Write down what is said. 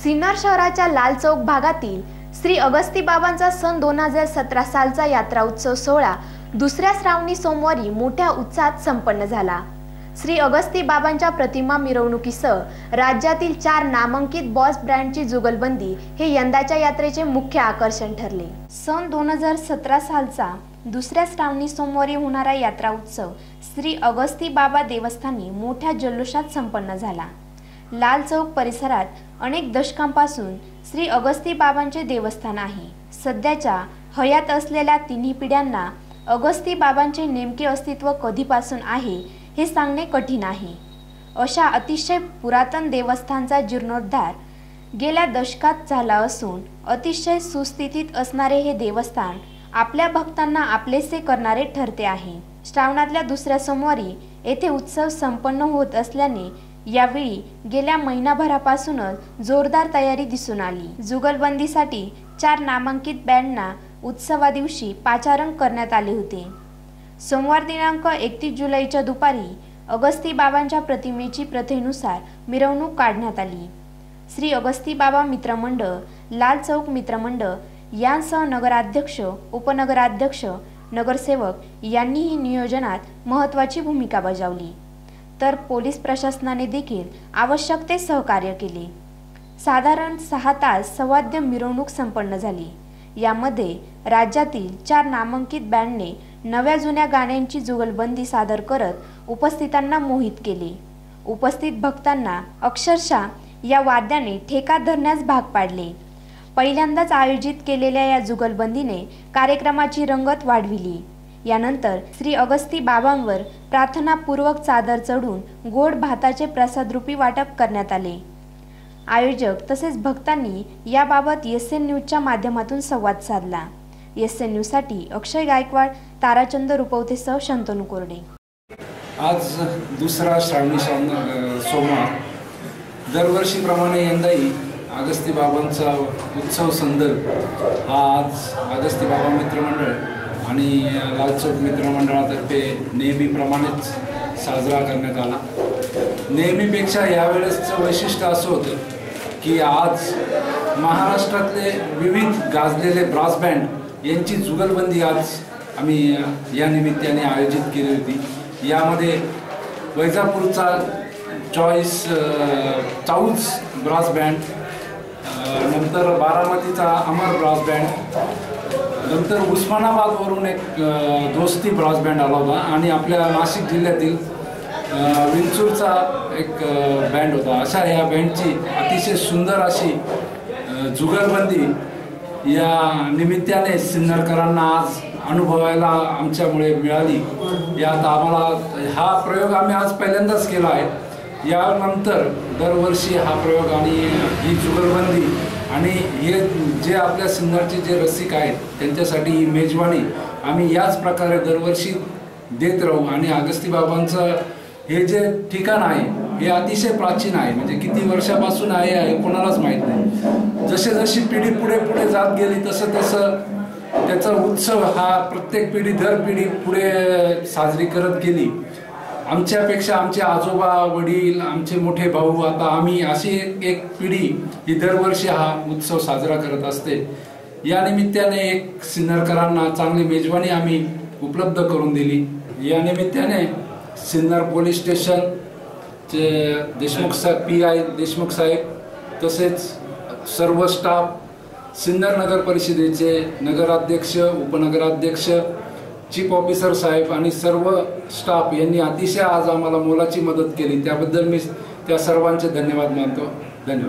सिन्नर शहराच्या लाल चौक भागातील श्री अगस्ती बाबांचा सन 2017 सालचा यात्रा उत्सव सोहळा दुसऱ्या श्रावणी सोमवारी मोठ्या उत्साहात संपन्न झाला। श्री अगस्ती बाबांच्या प्रतिमा मिरवणुकीसह राज्यातील 4 नामांकित बॉस ब्रँडची जुगलबंदी हे यंदाच्या यात्रेचे मुख्य आकर्षण ठरले। सन 2017 सालचा दुसऱ्या श्रावणी सोमवारी होणारा यात्रा उत्सव श्री अगस्ती बाबा देवस्थानी मोठ्या जल्लोषात संपन्न झाला। लाल चौक परिसरात अनेक दशकांपासून श्री अगस्ती बाबांचे देवस्थान आहे। सध्याच्या हयात असलेल्या तिन्ही पिढ्यांना अगस्ती बाबांचे नेमके अस्तित्व कधीपासून आहे हे सांगणे कठीण आहे। अशा अतिशय पुरातन देवस्थानचा जीर्णोद्धार गेल्या दशकात झाला असून अतिशय सुस्थितीत असणारे हे देवस्थान आपल्या भक्तांना आपलेसे करणारे ठरते आहे। श्रावणातल्या दुसऱ्या सोमवारी येथे उत्सव संपन्न होत असल्याने यावेळी गेल्या महिनाभरापासूनच जोरदार तयारी दिसून आली। जुगलबंदीसाठी 4 नामांकित बँडना उत्सवा दिवशी पाचारण करण्यात आले होते। सोमवार दिनांक 31 जुलैच्या दुपारी अगस्ती बाबांच्या प्रतिमेची प्रथेनुसार मिरवणूक काढण्यात आली। श्री अगस्ती बाबा मित्रमंडळ, लाल चौक मित्रमंडळ यांसह नगराध्यक्ष, उपनगराध्यक्ष, नगरसेवक यांनीही नियोजनात महत्त्वाची भूमिका बजावली, तर पोलीस प्रशासनाने देखील आवश्यक ते सहकार्य केले। साधारण 6 तास सवाद्य मिरवणूक संपन्न झाली। यामध्ये राज्यातील 4 नामांकित बँडने नव्या जुन्या गाण्यांची जुगलबंदी सादर करत उपस्थितांना मोहित केले। उपस्थित भक्तांना अक्षरशः या वाद्याने ठेका धरण्यास भाग पाडले। पहिल्यांदाच आयोजित केलेल्या या जुगलबंदीने कार्यक्रमाची रंगत वाढविली। यानंतर श्री अगस्ती बाबांवर प्रार्थनापूर्वक चादर चढून गोड भाताचे प्रसादरूपी वाटप करण्यात आले। आयोजक तसेच भक्तांनी याबाबत एसएन न्यूजच्या माध्यमातून संवाद साधला। एसएन न्यूजसाठी अक्षय गायकवाड, ताराचंद रुपवतेसह शंतनू कोरडे। आज दुसरा श्रावणी सोमवार, दरवर्षीप्रमाणे यंदाही अगस्ती बाबांचा उत्सव संदर्भ हा आज अगस्ती बाबा मित्रमंडळ आणि लाल चौक मित्रमंडळातर्फे नेहमीप्रमाणेच साजरा करण्यात आला। नेहमीपेक्षा यावेळेसचं वैशिष्ट्य असं होतं की आज महाराष्ट्रातले विविध गाजलेले ब्रास बँड यांची जुगलबंदी आज आम्ही या निमित्ताने आयोजित केली होती। यामध्ये वैजापूरचा चॉईस चाऊज ब्रास बँड, नंतर बारामतीचा अमर ब्रास बँड, नंतर उस्मानाबादवरून एक दोस्ती ब्रास बँड आला होता आणि आपल्या नाशिक जिल्ह्यातील विंचूरचा एक बँड होता। अशा या बँडची अतिशय सुंदर अशी जुगलबंदी या निमित्ताने सिन्नरकरांना आज अनुभवायला आमच्यामुळे मिळाली। यात आम्हाला हा प्रयोग आम्ही आज पहिल्यांदाच केला आहे। यानंतर दरवर्षी हा प्रयोग आणि ही जुगलबंदी आणि हे जे आपल्या सिन्नरचे जे रसिक आहेत त्यांच्यासाठी ही मेजवानी आम्ही याच प्रकारे दरवर्षी देत राहू। आणि अगस्ती बाबांचं हे जे ठिकाण आहे हे अतिशय प्राचीन आहे, म्हणजे किती वर्षापासून आहे कोणालाच माहीत नाही। जसे जशी पिढी पुढे जात गेली तसं त्याचा उत्सव हा प्रत्येक पिढी दर पिढी पुढे साजरी करत गेली। आमच्यापेक्षा आमचे आजोबा, वडील, आमचे मोठे भाऊ, आता आम्ही अशी एक पिढी ही दरवर्षी हा उत्सव साजरा करत असते। या निमित्ताने एक सिन्नरकरांना चांगली मेजवानी आम्ही उपलब्ध करून दिली। या निमित्ताने सिन्नर पोलीस स्टेशनचे देशमुख साहेब, PI देशमुख साहेब, तसेच सर्व स्टाफ, सिन्नर नगर परिषदेचे नगराध्यक्ष, उपनगराध्यक्ष, चीफ ऑफिसर साहेब आणि सर्व स्टाफ यांनी अतिशय आज आम्हाला मोलाची मदत केली। त्याबद्दल मी त्या सर्वांचे धन्यवाद मानतो। धन्यवाद।